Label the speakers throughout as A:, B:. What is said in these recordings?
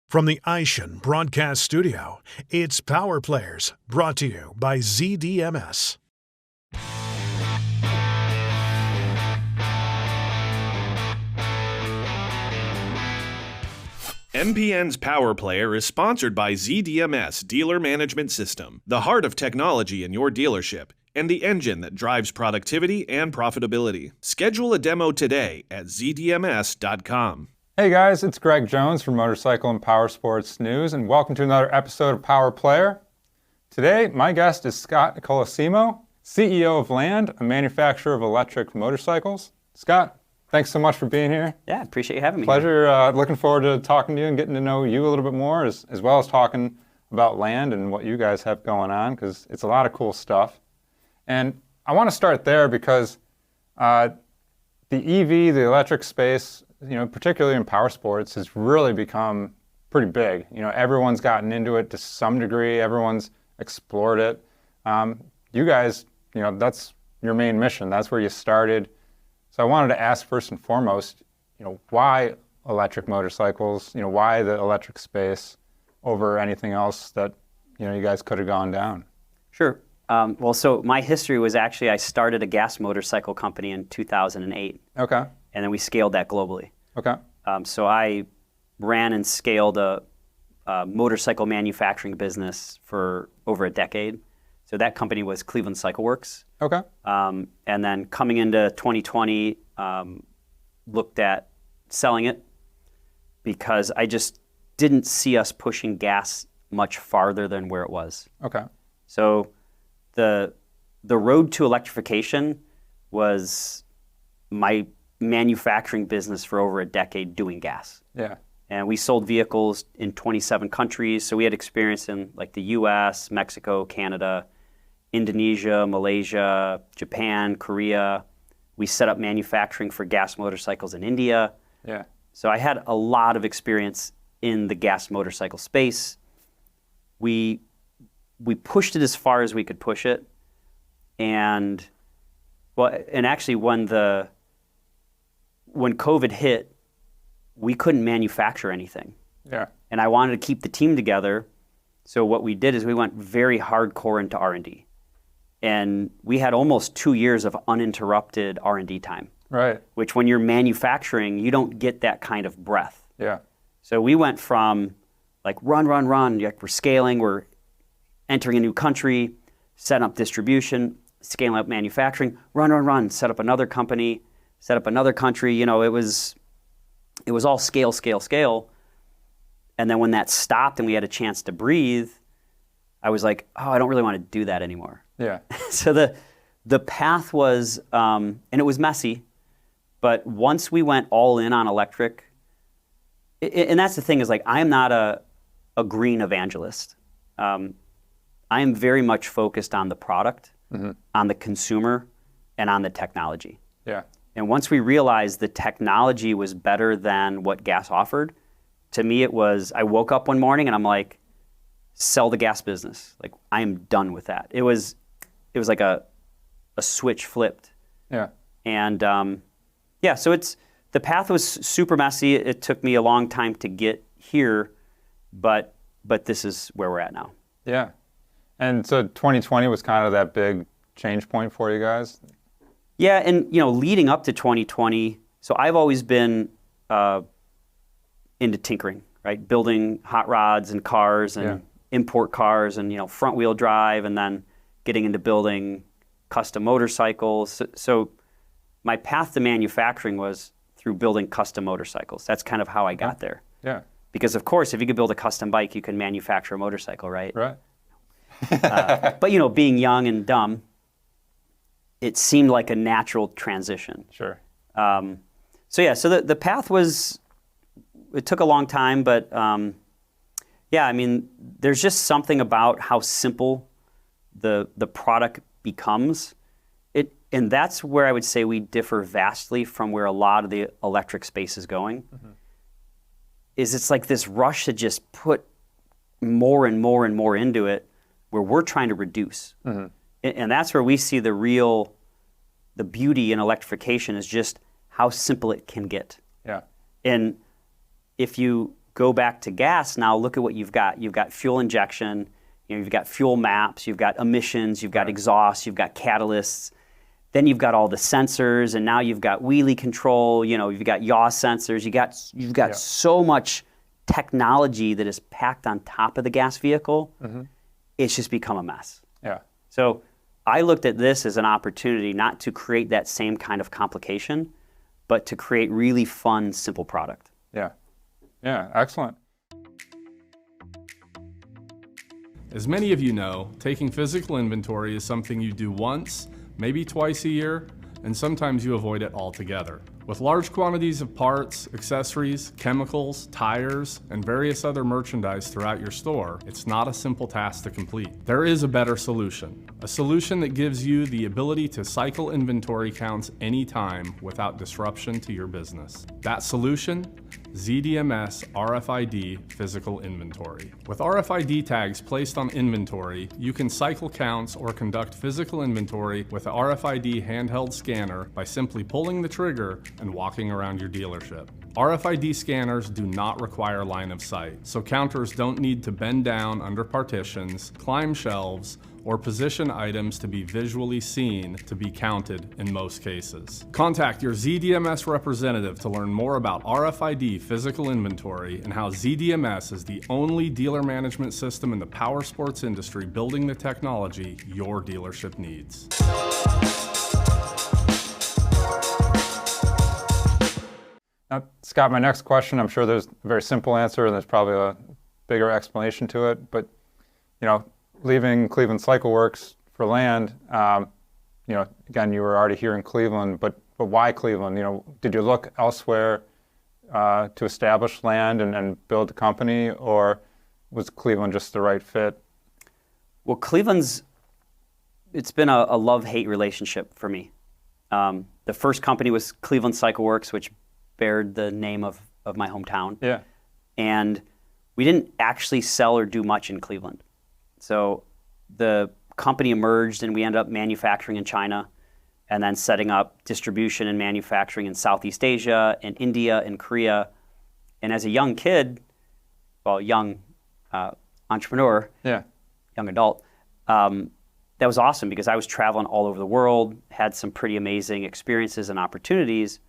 A: From the Ishan Broadcast Studio, it's Power Players, brought to you by ZDMS.
B: MPN's Power Player is sponsored by ZDMS Dealer Management System, the heart of technology in your dealership, and the engine that drives productivity and profitability. Schedule a demo today at zdms.com.
C: Hey guys, it's Greg Jones from Motorcycle and Powersports News, and welcome to another episode of Power Player. Today, my guest is Scott Colosimo, CEO of Land, a manufacturer of electric motorcycles. Scott, thanks so much for being here.
D: Yeah, appreciate you having me.
C: Pleasure. Looking forward to talking to you and getting to know you a little bit more, as well as talking about Land and what you guys have going on, because it's a lot of cool stuff. And I want to start there because the EV, the electric space, particularly in power sports, has really become pretty big. Everyone's gotten into it to some degree. Everyone's explored it. You guys, that's your main mission. That's where you started. So I wanted to ask first and foremost, why electric motorcycles? Why the electric space over anything else that, you guys could have gone down?
D: Sure. So my history was actually I started a gas motorcycle company in 2008.
C: Okay.
D: And then we scaled that globally.
C: Okay.
D: So I ran and scaled a motorcycle manufacturing business for over a decade. So that company was Cleveland Cycle Works.
C: Okay.
D: And then coming into 2020, looked at selling it because I just didn't see us pushing gas much farther than where it was.
C: Okay.
D: So the road to electrification was my manufacturing business for over a decade doing gas.
C: Yeah.
D: And we sold vehicles in 27 countries. So we had experience in like the US, Mexico, Canada, Indonesia, Malaysia, Japan, Korea. We set up manufacturing for gas motorcycles in India.
C: Yeah.
D: So I had a lot of experience in the gas motorcycle space. We pushed it as far as we could push it. And actually when COVID hit, we couldn't manufacture anything.
C: Yeah.
D: And I wanted to keep the team together. So what we did is we went very hardcore into R&D. And we had almost 2 years of uninterrupted R&D time.
C: Right.
D: Which when you're manufacturing, you don't get that kind of breath.
C: Yeah.
D: So we went from like run, like we're scaling, we're entering a new country, setting up distribution, scaling up manufacturing, run, set up another company, set up another country. It was all scale. And then when that stopped and we had a chance to breathe, I was like, oh, I don't really want to do that anymore.
C: Yeah.
D: So the path was, and it was messy, but once we went all in on electric, and that's the thing is like, I am not a green evangelist. I am very much focused on the product, on the consumer, and on the technology.
C: Yeah.
D: And once we realized the technology was better than what gas offered, to me it was, I woke up one morning and I'm like, sell the gas business. Like, I am done with that. It was like a switch flipped.
C: Yeah.
D: And so the path was super messy. It took me a long time to get here, but this is where we're at now.
C: Yeah. And so 2020 was kind of that big change point for you guys?
D: Yeah, and leading up to 2020, so I've always been into tinkering, right? Building hot rods and cars and import cars and front wheel drive, and then getting into building custom motorcycles. So my path to manufacturing was through building custom motorcycles. That's kind of how I got there.
C: Yeah.
D: Because of course, if you could build a custom bike, you can manufacture a motorcycle, right?
C: Right.
D: But being young and dumb, it seemed like a natural transition.
C: Sure.
D: So the path was, it took a long time, but there's just something about how simple the product becomes. And that's where I would say we differ vastly from where a lot of the electric space is going. Is it's like this rush to just put more and more and more into it, where we're trying to reduce. And that's where we see the beauty in electrification is just how simple it can get.
C: Yeah.
D: And if you go back to gas, now look at what you've got. You've got fuel injection, you've got fuel maps, you've got emissions, you've got exhaust, you've got catalysts. Then you've got all the sensors, and now you've got wheelie control, you've got yaw sensors. You've got so much technology that is packed on top of the gas vehicle. It's just become a mess.
C: Yeah.
D: So I looked at this as an opportunity not to create that same kind of complication, but to create really fun, simple product.
C: Yeah. Yeah, excellent.
E: As many of you know, taking physical inventory is something you do once, maybe twice a year, and sometimes you avoid it altogether. With large quantities of parts, accessories, chemicals, tires, and various other merchandise throughout your store, it's not a simple task to complete. There is a better solution. A solution that gives you the ability to cycle inventory counts anytime without disruption to your business. That solution? ZDMS RFID Physical Inventory. With RFID tags placed on inventory, you can cycle counts or conduct physical inventory with a RFID handheld scanner by simply pulling the trigger and walking around your dealership. RFID scanners do not require line of sight, so counters don't need to bend down under partitions, climb shelves, or position items to be visually seen to be counted in most cases. Contact your ZDMS representative to learn more about RFID physical inventory and how ZDMS is the only dealer management system in the powersports industry building the technology your dealership needs.
C: Now, Scott, my next question, I'm sure there's a very simple answer and there's probably a bigger explanation to it, but leaving Cleveland Cycle Works for land, again, you were already here in Cleveland, but why Cleveland? Did you look elsewhere to establish land and build a company, or was Cleveland just the right fit?
D: Well, it's been a love-hate relationship for me. The first company was Cleveland Cycle Works, which bared the name of my hometown.
C: Yeah.
D: And we didn't actually sell or do much in Cleveland. So the company emerged and we ended up manufacturing in China and then setting up distribution and manufacturing in Southeast Asia and India and Korea. And as a young kid, young entrepreneur, young adult, that was awesome because I was traveling all over the world, had some pretty amazing experiences and opportunities,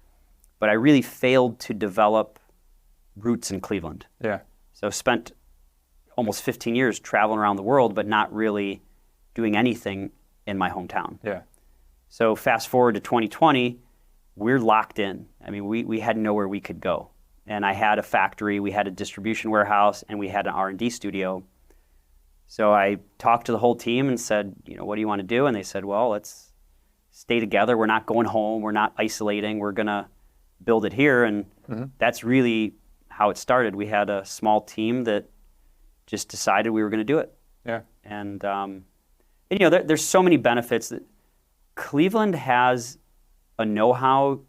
D: but I really failed to develop roots in Cleveland.
C: Yeah.
D: So spent almost 15 years traveling around the world, but not really doing anything in my hometown.
C: Yeah.
D: So fast forward to 2020, we're locked in. I mean, we had nowhere we could go. And I had a factory, we had a distribution warehouse, and we had an R&D studio. So I talked to the whole team and said, what do you want to do? And they said, well, let's stay together. We're not going home. We're not isolating. We're going to build it here. And that's really how it started. We had a small team that just decided we were going to do it.
C: Yeah.
D: And there's so many benefits. Cleveland has a know-how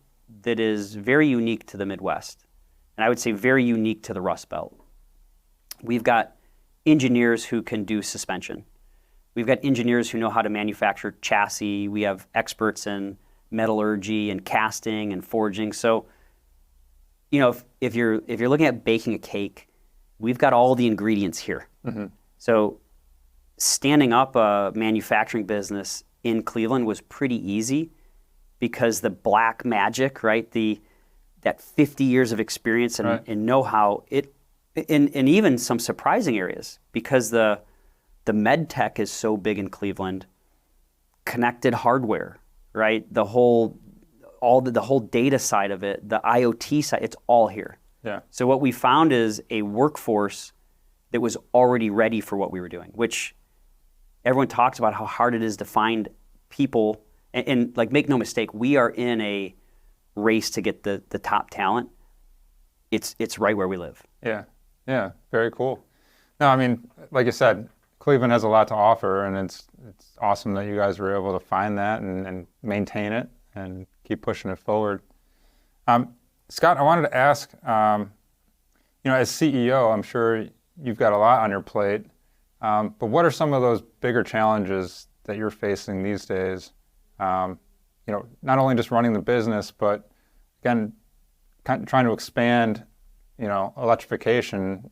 D: that is very unique to the Midwest, and I would say very unique to the Rust Belt. We've got engineers who can do suspension. We've got engineers who know how to manufacture chassis. We have experts in metallurgy and casting and forging. So, if you're looking at baking a cake, we've got all the ingredients here. So standing up a manufacturing business in Cleveland was pretty easy because the black magic, right? That 50 years of experience and know-how, and even some surprising areas because the med tech is so big in Cleveland, connected hardware, right? The whole data side of it, the IoT side, it's all here.
C: Yeah.
D: So what we found is a workforce that was already ready for what we were doing, which everyone talks about how hard it is to find people. And make no mistake, we are in a race to get the top talent. It's right where we live.
C: Yeah. Yeah. Very cool. No, I mean, like you said, Cleveland has a lot to offer, and it's awesome that you guys were able to find that and maintain it and keep pushing it forward. Scott, I wanted to ask, as CEO, I'm sure you've got a lot on your plate, but what are some of those bigger challenges that you're facing these days? Not only just running the business, but again, trying to expand, electrification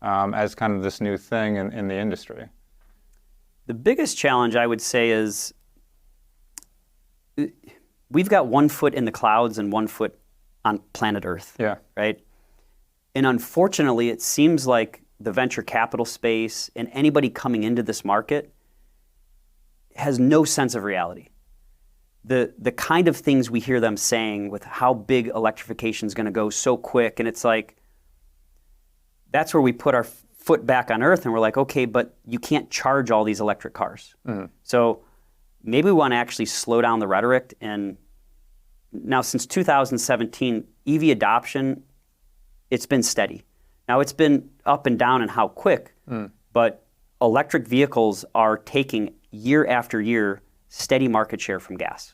C: as kind of this new thing in the industry?
D: The biggest challenge, I would say, is we've got 1 foot in the clouds and 1 foot on planet Earth.
C: Yeah.
D: Right? And unfortunately, it seems like the venture capital space and anybody coming into this market has no sense of reality. The kind of things we hear them saying with how big electrification is going to go so quick, and it's like, that's where we put our foot back on earth and we're like, okay, but you can't charge all these electric cars. So maybe we want to actually slow down the rhetoric. And now since 2017, EV adoption, it's been steady. Now it's been up and down in how quick, but electric vehicles are taking year after year steady market share from gas.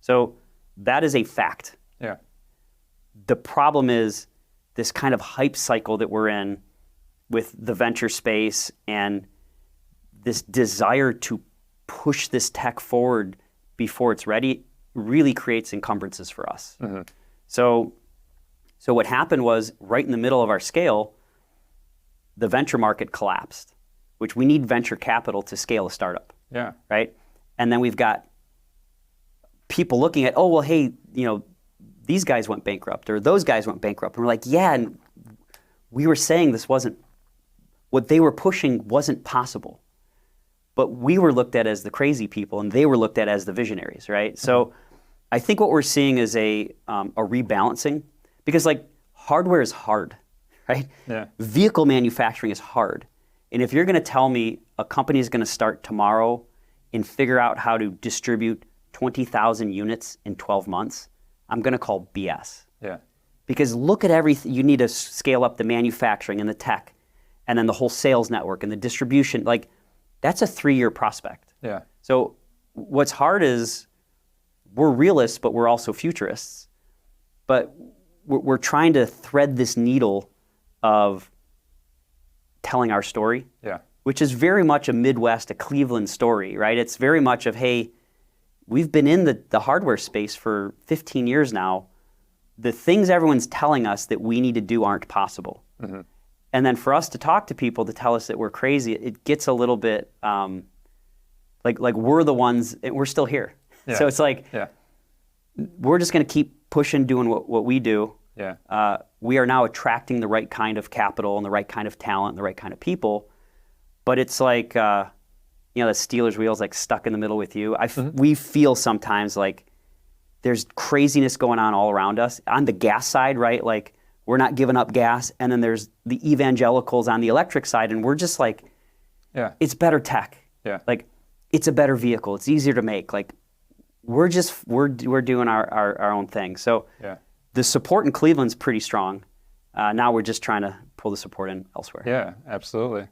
D: So that is a fact.
C: Yeah.
D: The problem is this kind of hype cycle that we're in with the venture space and this desire to push this tech forward before it's ready really creates encumbrances for us. So what happened was, right in the middle of our scale, the venture market collapsed, which we need venture capital to scale a startup.
C: Yeah.
D: Right? And then we've got people looking at, oh, well, hey, these guys went bankrupt or those guys went bankrupt. And we're like, yeah, and we were saying this wasn't, what they were pushing wasn't possible. But we were looked at as the crazy people and they were looked at as the visionaries, right? So I think what we're seeing is a rebalancing, because like hardware is hard, right?
C: Yeah.
D: Vehicle manufacturing is hard. And if you're going to tell me a company is going to start tomorrow and figure out how to distribute 20,000 units in 12 months, I'm going to call BS.
C: Yeah.
D: Because look at everything. You need to scale up the manufacturing and the tech and then the whole sales network and the distribution. Like, that's a 3-year prospect.
C: Yeah.
D: So what's hard is we're realists, but we're also futurists. But we're trying to thread this needle of telling our story,
C: Yeah.
D: which is very much a Midwest, a Cleveland story, right? It's very much of, hey, we've been in the hardware space for 15 years now. The things everyone's telling us that we need to do aren't possible. And then for us to talk to people to tell us that we're crazy, it gets a little bit like we're the ones, and we're still here.
C: Yeah.
D: So it's like, we're just going to keep pushing, doing what we do.
C: Yeah.
D: We are now attracting the right kind of capital and the right kind of talent and the right kind of people. But it's like, the Steelers wheel's like stuck in the middle with you. We feel sometimes like there's craziness going on all around us. On the gas side, right? Like, we're not giving up gas. And then there's the evangelicals on the electric side. And we're just like, it's better tech.
C: Yeah.
D: Like, it's a better vehicle. It's easier to make. Like, we're doing our own thing. So the support in Cleveland's pretty strong. Now we're just trying to pull the support in elsewhere.
C: Yeah, absolutely.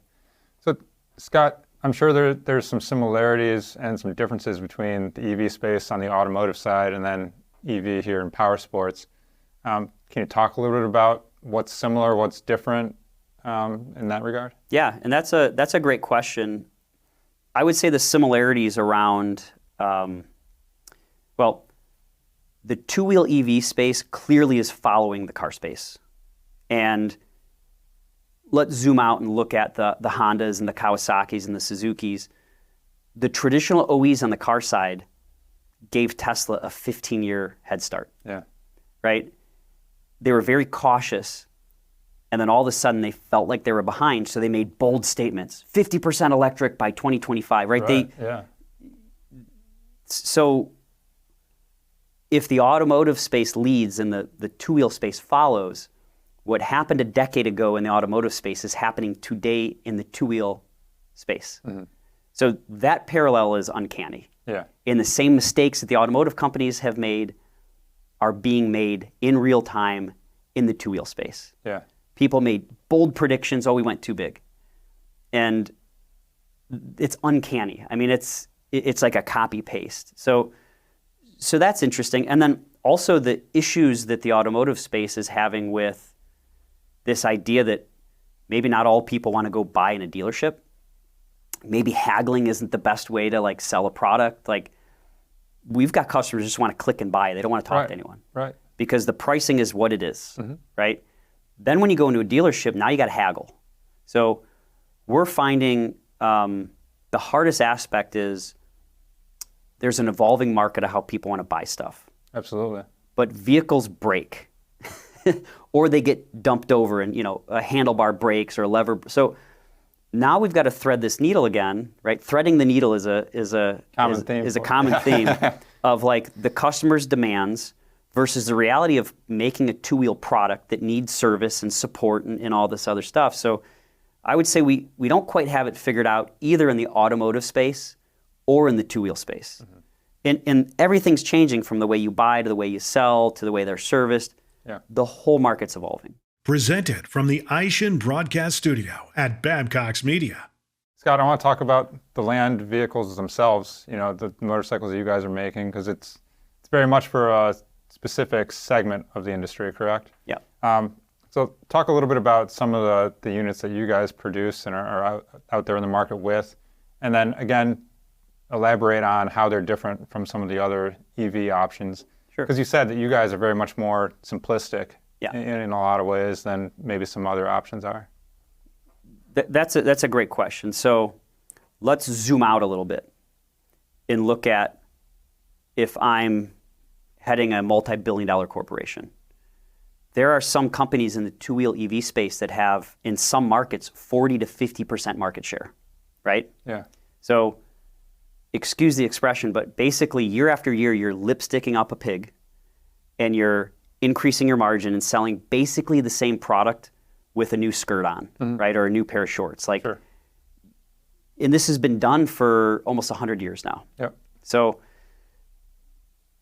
C: So, Scott, I'm sure there's some similarities and some differences between the EV space on the automotive side and then EV here in Powersports. Can you talk a little bit about what's similar, what's different in that regard? Yeah,
D: and that's a great question. I would say the similarities around, the two-wheel EV space clearly is following the car space. And let's zoom out and look at the Hondas and the Kawasaki's and the Suzuki's. The traditional OEs on the car side gave Tesla a 15-year head start.
C: Yeah.
D: Right? They were very cautious, and then all of a sudden they felt like they were behind, so they made bold statements. 50% electric by 2025, right? So if the automotive space leads and the two-wheel space follows, what happened a decade ago in the automotive space is happening today in the two-wheel space. So that parallel is uncanny.
C: Yeah.
D: And the same mistakes that the automotive companies have made are being made in real time in the two-wheel space.
C: Yeah.
D: People made bold predictions, we went too big. And it's uncanny. I mean, it's like a copy-paste. So that's interesting. And then also the issues that the automotive space is having with this idea that maybe not all people want to go buy in a dealership. Maybe haggling isn't the best way to like sell a product. Like, we've got customers who just want to click and buy. They don't want to talk to anyone.
C: Right.
D: Because the pricing is what it is, right? Then when you go into a dealership, now you got to haggle. So we're finding the hardest aspect is there's an evolving market of how people want to buy stuff.
C: Absolutely.
D: But vehicles break or they get dumped over and, a handlebar breaks or a lever. So now we've got to thread this needle again, right? Threading the needle is a common theme of like the customer's demands versus the reality of making a two-wheel product that needs service and support and all this other stuff. So I would say we don't quite have it figured out either in the automotive space or in the two-wheel space. And everything's changing from the way you buy to the way you sell to the way they're serviced.
C: Yeah.
D: The whole market's evolving.
A: Presented from the Aishin Broadcast Studio at Babcock's Media.
C: Scott, I want to talk about the land vehicles themselves, the motorcycles that you guys are making, because it's very much for a specific segment of the industry, correct?
D: Yeah.
C: So talk a little bit about some of the units that you guys produce and are out there in the market with, and then again, elaborate on how they're different from some of the other EV options.
D: Sure.
C: Because you said that you guys are very much more simplistic
D: Yeah.
C: in a lot of ways than maybe some other options are.
D: That's a great question. So let's zoom out a little bit and look at if I'm heading a multi-billion-dollar corporation. There are some companies in the two-wheel EV space that have, in some markets, 40 to 50% market share, right?
C: Yeah.
D: So excuse the expression, but basically year after year, you're lipsticking up a pig and you're increasing your margin and selling basically the same product with a new skirt on, right? Or a new pair of shorts.
C: Sure.
D: And this has been done for almost 100 years now.
C: Yep.
D: So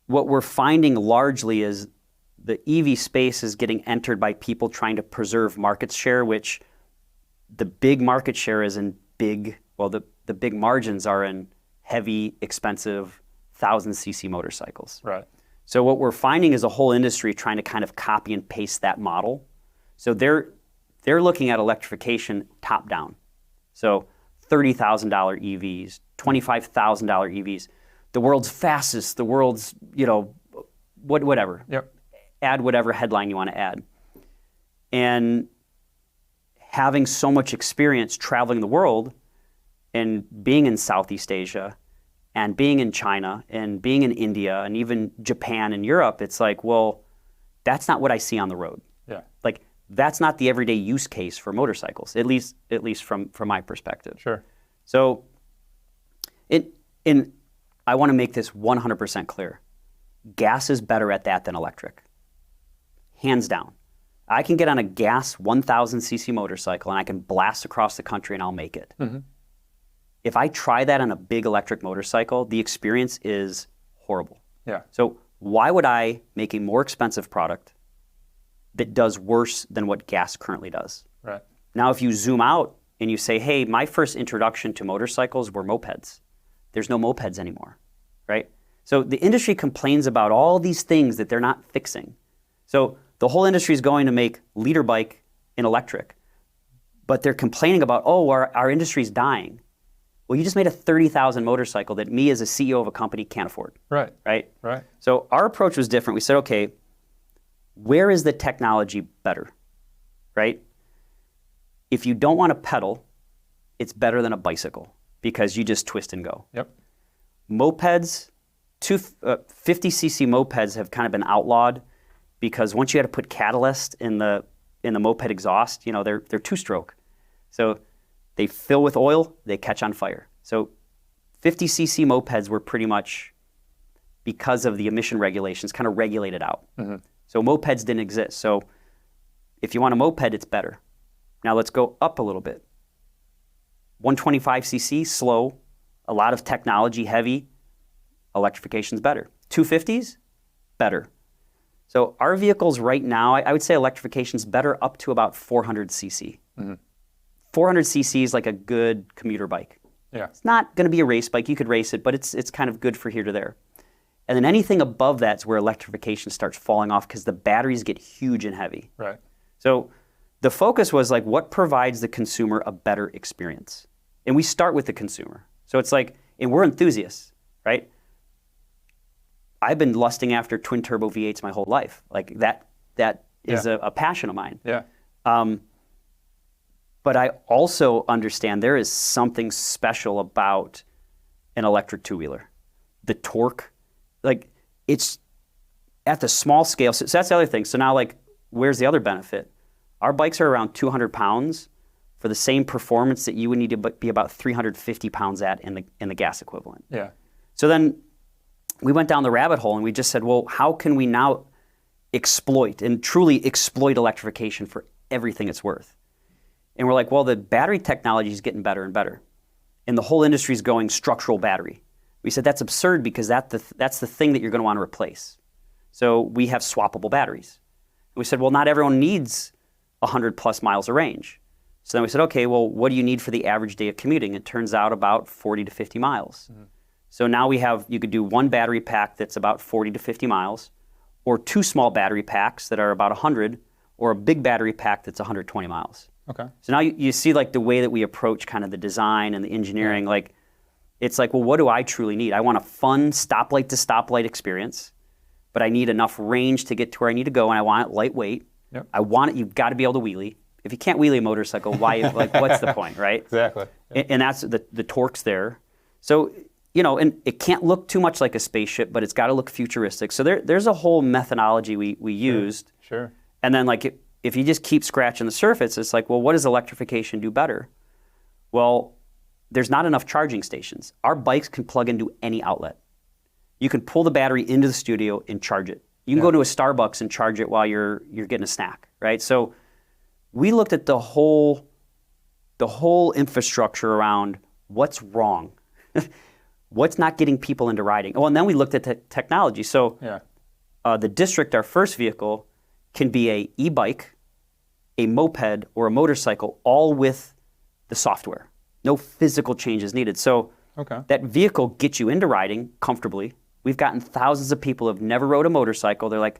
D: what we're finding largely is the EV space is getting entered by people trying to preserve market share, which the big market share is in the big margins are in heavy, expensive 1,000cc motorcycles.
C: Right.
D: So what we're finding is a whole industry trying to kind of copy and paste that model. So they're looking at electrification top down. So $30,000 EVs, $25,000 EVs, the world's fastest, the world's, whatever.
C: Yep.
D: Add whatever headline you want to add. And having so much experience traveling the world and being in Southeast Asia and being in China and being in India and even Japan and Europe, it's like, well, that's not what I see on the road.
C: Yeah.
D: Like, that's not the everyday use case for motorcycles, at least from my perspective.
C: Sure.
D: So, I want to make this 100% clear. Gas is better at that than electric. Hands down. I can get on a gas 1,000cc motorcycle and I can blast across the country and I'll make it.
C: Mm-hmm.
D: If I try that on a big electric motorcycle, the experience is horrible.
C: Yeah.
D: So why would I make a more expensive product that does worse than what gas currently does?
C: Right.
D: Now, if you zoom out and you say, hey, my first introduction to motorcycles were mopeds. There's no mopeds anymore, right? So the industry complains about all these things that they're not fixing. So the whole industry is going to make leader bike in electric, but they're complaining about, our industry's dying. Well, you just made a 30,000 motorcycle that me as a CEO of a company can't afford.
C: Right.
D: Right?
C: Right.
D: So our approach was different. We said, okay, where is the technology better? Right? If you don't want to pedal, it's better than a bicycle because you just twist and go.
C: Yep.
D: Mopeds, 50cc mopeds have kind of been outlawed because once you had to put catalyst in the moped exhaust, they're two-stroke. So they fill with oil, they catch on fire. So 50cc mopeds were pretty much, because of the emission regulations, kind of regulated out. Mm-hmm. So mopeds didn't exist. So if you want a moped, it's better. Now let's go up a little bit. 125cc, slow, a lot of technology, heavy, electrification's better. 250s, better. So our vehicles right now, I would say electrification's better up to about 400cc. Mm-hmm. 400cc is like a good commuter bike.
C: Yeah.
D: It's not going to be a race bike. You could race it, but it's kind of good for here to there. And then anything above that's where electrification starts falling off because the batteries get huge and heavy.
C: Right.
D: So the focus was like, what provides the consumer a better experience? And we start with the consumer. So it's like, and we're enthusiasts, right? I've been lusting after twin turbo V8s my whole life. Like that is a passion of mine.
C: Yeah.
D: But I also understand there is something special about an electric two-wheeler. The torque, like it's at the small scale. So that's the other thing. So now like, where's the other benefit? Our bikes are around 200 pounds for the same performance that you would need to be about 350 pounds at in the gas equivalent.
C: Yeah.
D: So then we went down the rabbit hole and we just said, well, how can we now exploit and truly exploit electrification for everything it's worth? And we're like, well, the battery technology is getting better and better. And the whole industry is going structural battery. We said that's absurd because that's the thing that you're going to want to replace. So we have swappable batteries. And we said, well, not everyone needs 100 plus miles of range. So then we said, okay, well, what do you need for the average day of commuting? It turns out about 40 to 50 miles. Mm-hmm. So now you could do one battery pack that's about 40 to 50 miles, or two small battery packs that are about 100, or a big battery pack that's 120 miles.
C: Okay.
D: So now you see like the way that we approach kind of the design and the engineering, like it's like, well, what do I truly need? I want a fun stoplight to stoplight experience, but I need enough range to get to where I need to go, and I want it lightweight.
C: Yep.
D: I want it, you've got to be able to wheelie. If you can't wheelie a motorcycle, why, like, what's the point, right?
C: Exactly. Yep.
D: And that's the torque's there. So, and it can't look too much like a spaceship, but it's got to look futuristic. So there's a whole methodology we used.
C: Sure.
D: And then like if you just keep scratching the surface, it's like, well, what does electrification do better? Well, there's not enough charging stations. Our bikes can plug into any outlet. You can pull the battery into the studio and charge it. You can go to a Starbucks and charge it while you're getting a snack, right? So we looked at the whole infrastructure around what's wrong, what's not getting people into riding. Oh, and then we looked at technology. So the District, our first vehicle, can be a e-bike, a moped, or a motorcycle, all with the software. No physical changes needed. So that vehicle gets you into riding comfortably. We've gotten thousands of people who have never rode a motorcycle. They're like,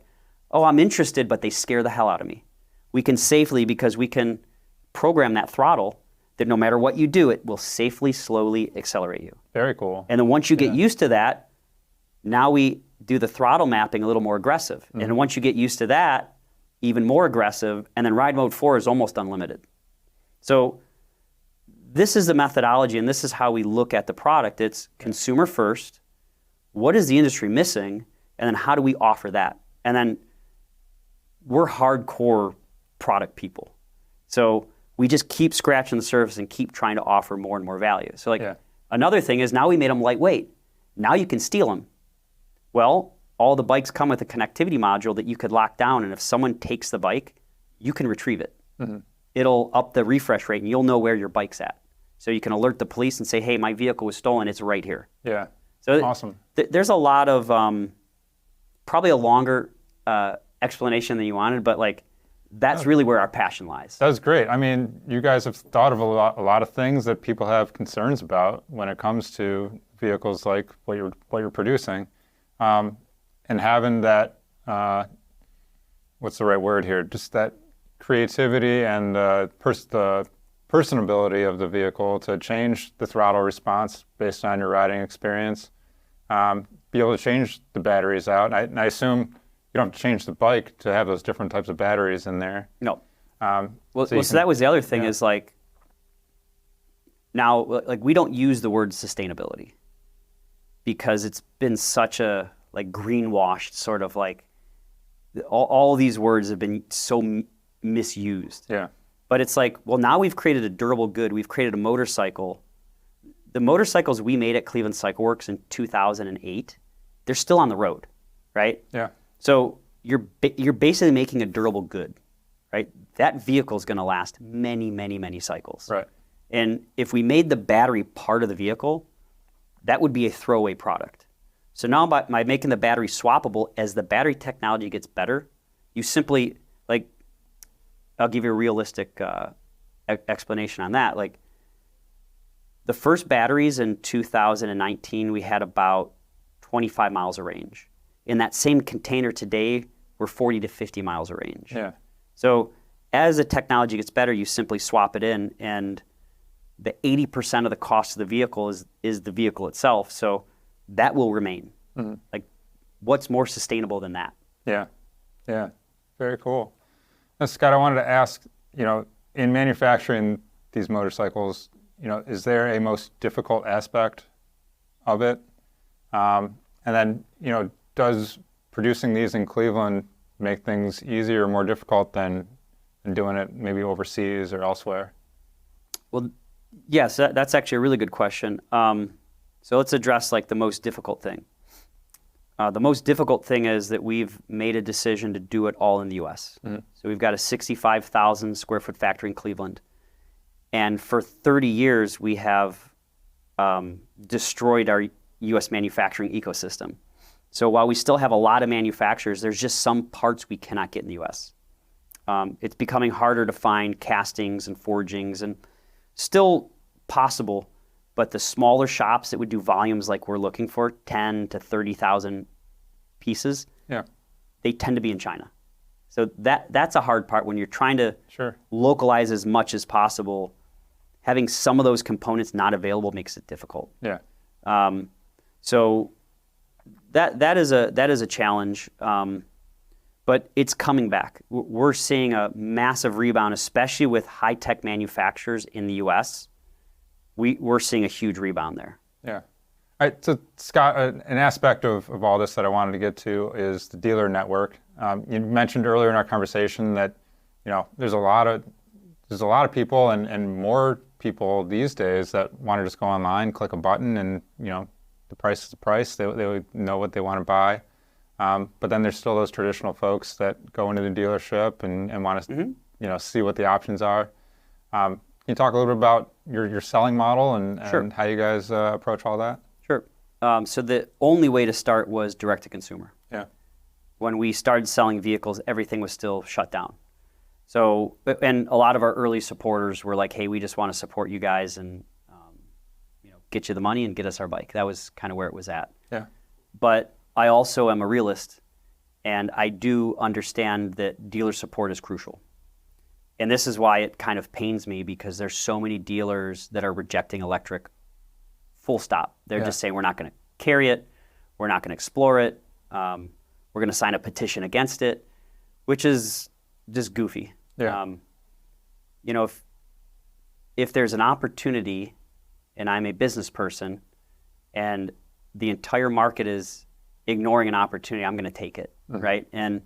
D: oh, I'm interested, but they scare the hell out of me. We can safely, because we can program that throttle, that no matter what you do, it will safely, slowly accelerate you.
C: Very cool.
D: And then once you get used to that, now we do the throttle mapping a little more aggressive. Mm-hmm. And once you get used to that, even more aggressive, and then ride mode 4 is almost unlimited. So this is the methodology, and this is how we look at the product. It's consumer first. What is the industry missing? And then how do we offer that? And then we're hardcore product people. So we just keep scratching the surface and keep trying to offer more and more value. So another thing is now we made them lightweight. Now you can steal them. Well, all the bikes come with a connectivity module that you could lock down, and if someone takes the bike, you can retrieve it. Mm-hmm. It'll up the refresh rate, and you'll know where your bike's at. So you can alert the police and say, hey, my vehicle was stolen, it's right here.
C: Yeah,
D: so
C: awesome.
D: There's a lot of, probably a longer explanation than you wanted, but like that's really where our passion lies.
C: That's great. I mean, you guys have thought of a lot of things that people have concerns about when it comes to vehicles like what you're producing. And having that, what's the right word here? Just that creativity and the personability of the vehicle to change the throttle response based on your riding experience. Be able to change the batteries out. And I assume you don't have to change the bike to have those different types of batteries in there.
D: No. So that was the other thing is like, now, like we don't use the word sustainability because it's been such a like greenwashed sort of like, all these words have been so misused.
C: Yeah.
D: But it's like, well, now we've created a durable good. We've created a motorcycle. The motorcycles we made at Cleveland Cycle Works in 2008, they're still on the road, right?
C: Yeah.
D: So you're basically making a durable good, right? That vehicle is going to last many, many, many cycles.
C: Right.
D: And if we made the battery part of the vehicle, that would be a throwaway product. So now by making the battery swappable, as the battery technology gets better, you simply, like, I'll give you a realistic explanation on that. Like, the first batteries in 2019, we had about 25 miles of range. In that same container today, we're 40 to 50 miles of range.
C: Yeah.
D: So as the technology gets better, you simply swap it in, and the 80% of the cost of the vehicle is the vehicle itself. So that will remain. Mm-hmm. Like, what's more sustainable than that?
C: Yeah. Yeah. Very cool. Now, Scott, I wanted to ask, in manufacturing these motorcycles, is there a most difficult aspect of it? And then, does producing these in Cleveland make things easier or more difficult than doing it maybe overseas or elsewhere?
D: Well, yes, that's actually a really good question. So let's address like the most difficult thing. The most difficult thing is that we've made a decision to do it all in the U.S. Mm-hmm. So we've got a 65,000 square foot factory in Cleveland. And for 30 years, we have destroyed our U.S. manufacturing ecosystem. So while we still have a lot of manufacturers, there's just some parts we cannot get in the U.S. It's becoming harder to find castings and forgings, and still possible, but the smaller shops that would do volumes like we're looking for, 10 to 30,000 pieces, they tend to be in China. So that's a hard part when you're trying to localize as much as possible. Having some of those components not available makes it difficult.
C: Yeah.
D: So that is a challenge, but it's coming back. We're seeing a massive rebound, especially with high-tech manufacturers in the U.S. We're seeing a huge rebound there.
C: Yeah. All right, so Scott, an aspect of all this that I wanted to get to is the dealer network. You mentioned earlier in our conversation that there's a lot of people and more people these days that want to just go online, click a button, and the price is the price. They would know what they want to buy. But then there's still those traditional folks that go into the dealership and want to see what the options are. Can you talk a little bit about your selling model and how you guys approach all that?
D: Sure. So the only way to start was direct to consumer.
C: Yeah.
D: When we started selling vehicles, everything was still shut down. So, and a lot of our early supporters were like, hey, we just want to support you guys and get you the money and get us our bike. That was kind of where it was at.
C: Yeah.
D: But I also am a realist, and I do understand that dealer support is crucial. And this is why it kind of pains me, because there's so many dealers that are rejecting electric full stop. They're just saying, we're not going to carry it. We're not going to explore it. We're going to sign a petition against it, which is just goofy.
C: Yeah.
D: If there's an opportunity and I'm a business person and the entire market is ignoring an opportunity, I'm going to take it, right? And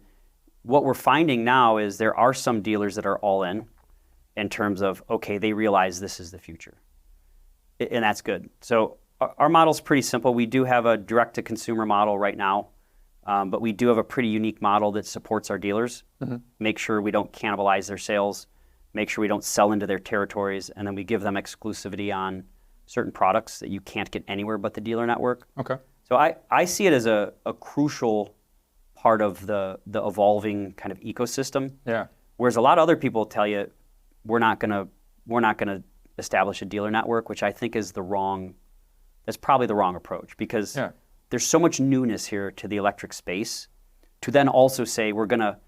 D: what we're finding now is there are some dealers that are all in terms of, okay, they realize this is the future. And that's good. So our model's pretty simple. We do have a direct-to-consumer model right now, but we do have a pretty unique model that supports our dealers, make sure we don't cannibalize their sales, make sure we don't sell into their territories, and then we give them exclusivity on certain products that you can't get anywhere but the dealer network.
C: Okay.
D: So I see it as a crucial part of the evolving kind of ecosystem.
C: Yeah.
D: Whereas a lot of other people tell you we're not gonna establish a dealer network, which I think is that's probably the wrong approach, because there's so much newness here to the electric space. To then also say we're gonna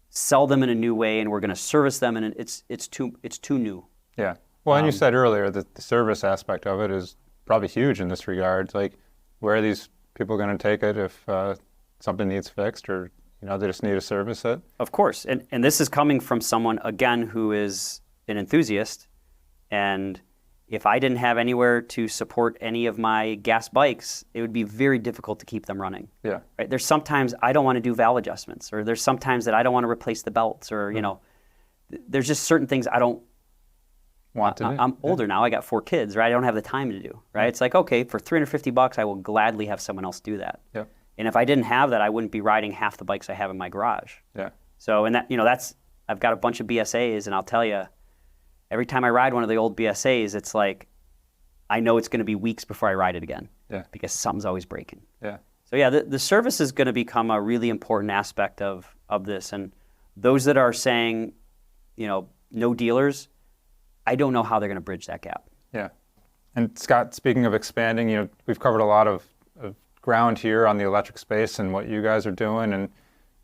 D: sell them in a new way and we're gonna service them, and it's too new.
C: Yeah. Well, and you said earlier that the service aspect of it is probably huge in this regard. Like, where are these people going to take it if something needs fixed, or they just need to service it?
D: Of course, and this is coming from someone, again, who is an enthusiast. And if I didn't have anywhere to support any of my gas bikes, it would be very difficult to keep them running.
C: Yeah.
D: Right? There's sometimes I don't want to do valve adjustments, or there's sometimes that I don't want to replace the belts, or there's just certain things I don't want to do. I'm older now. I got 4 kids, right? I don't have the time to do, right? It's like, okay, for $350, I will gladly have someone else do that.
C: Yeah.
D: And if I didn't have that, I wouldn't be riding half the bikes I have in my garage.
C: Yeah.
D: So, and that's I've got a bunch of BSAs, and I'll tell you, every time I ride one of the old BSAs, it's like I know it's going to be weeks before I ride it again.
C: Yeah.
D: Because something's always breaking.
C: Yeah.
D: So yeah, the service is going to become a really important aspect of this. And those that are saying, no dealers, I don't know how they're going to bridge that gap.
C: Yeah. And Scott, speaking of expanding, we've covered a lot of ground here on the electric space and what you guys are doing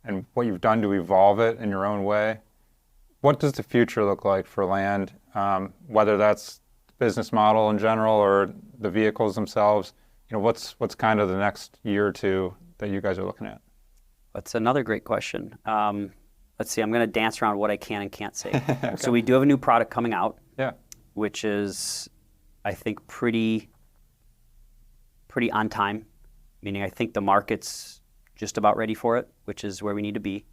C: and what you've done to evolve it in your own way. What does the future look like for Land, whether that's business model in general or the vehicles themselves? What's kind of the next year or two that you guys are looking at?
D: That's another great question. let's see, I'm going to dance around what I can and can't say. Okay. So we do have a new product coming out, which is, I think, pretty on time, meaning I think the market's just about ready for it, which is where we need to be.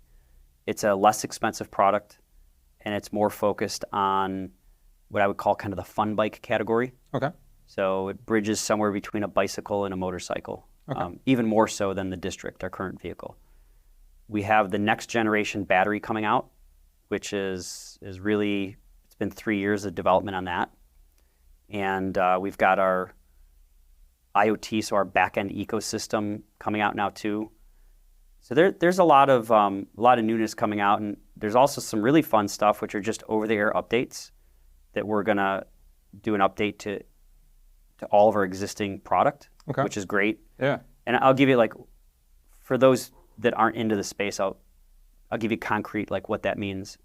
D: It's a less expensive product, and it's more focused on what I would call kind of the fun bike category.
C: Okay.
D: So it bridges somewhere between a bicycle and a motorcycle, even more so than the District, our current vehicle. We have the next generation battery coming out, which is really, it's been 3 years of development on that. And we've got our IoT, so our back-end ecosystem coming out now too. So there's a lot of newness coming out, and there's also some really fun stuff, which are just over-the-air updates that we're going to do an update to all of our existing product, which is great.
C: Yeah.
D: And I'll give you, like, for those that aren't into the space, I'll give you concrete, like, what that means.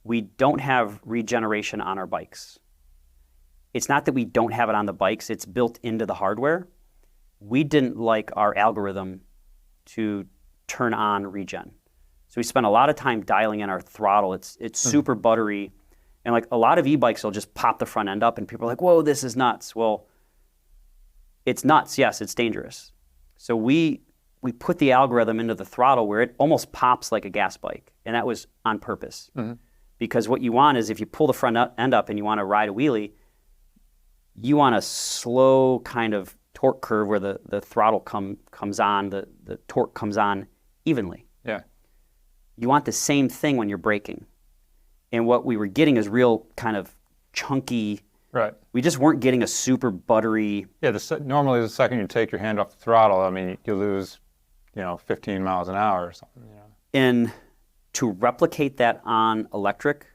D: We don't have regeneration on our bikes. It's not that we don't have it on the bikes, it's built into the hardware. We didn't like our algorithm to turn on regen. So we spent a lot of time dialing in our throttle. It's super buttery. And like a lot of e-bikes will just pop the front end up and people are like, whoa, this is nuts. Well, it's nuts, yes, it's dangerous. So we put the algorithm into the throttle where it almost pops like a gas bike. And that was on purpose. Because what you want is if you pull the front end up and you want to ride a wheelie, you want a slow kind of torque curve where the throttle comes on, the torque comes on evenly.
C: Yeah.
D: You want the same thing when you're braking. And what we were getting is real kind of chunky.
C: Right. We
D: just weren't getting a super buttery.
C: Yeah, normally the second you take your hand off the throttle, I mean, you lose, 15 miles an hour or something.
D: And to replicate that on electric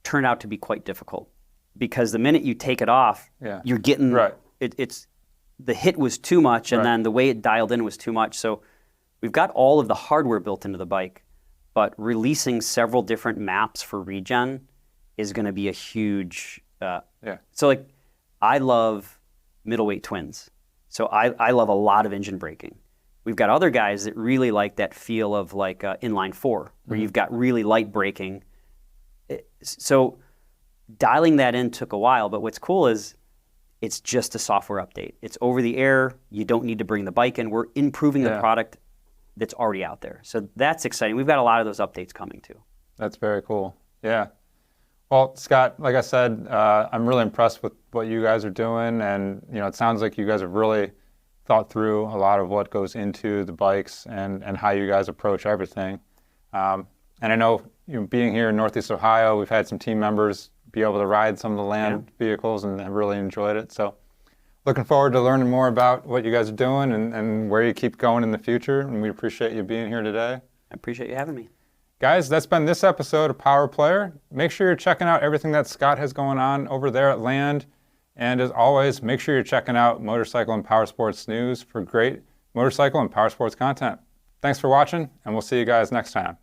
D: turned out to be quite difficult. Because the minute you take it off, you're getting, it's the hit was too much, and then the way it dialed in was too much. So we've got all of the hardware built into the bike, but releasing several different maps for regen is going to be a huge. So like, I love middleweight twins. So I love a lot of engine braking. We've got other guys that really like that feel of like inline four, where you've got really light braking. So dialing that in took a while, but what's cool is it's just a software update. It's over the air. You don't need to bring the bike in. We're improving the product that's already out there. So that's exciting. We've got a lot of those updates coming too.
C: That's very cool. Yeah. Well, Scott, like I said, I'm really impressed with what you guys are doing. And, it sounds like you guys have really thought through a lot of what goes into the bikes and how you guys approach everything. And I know, being here in Northeast Ohio, we've had some team members be able to ride some of the land vehicles and have really enjoyed it. So looking forward to learning more about what you guys are doing and where you keep going in the future. And we appreciate you being here today.
D: I appreciate you having me.
C: Guys, that's been this episode of Power Player. Make sure you're checking out everything that Scott has going on over there at Land. And as always, make sure you're checking out Motorcycle and Powersports News for great motorcycle and powersports content. Thanks for watching, and we'll see you guys next time.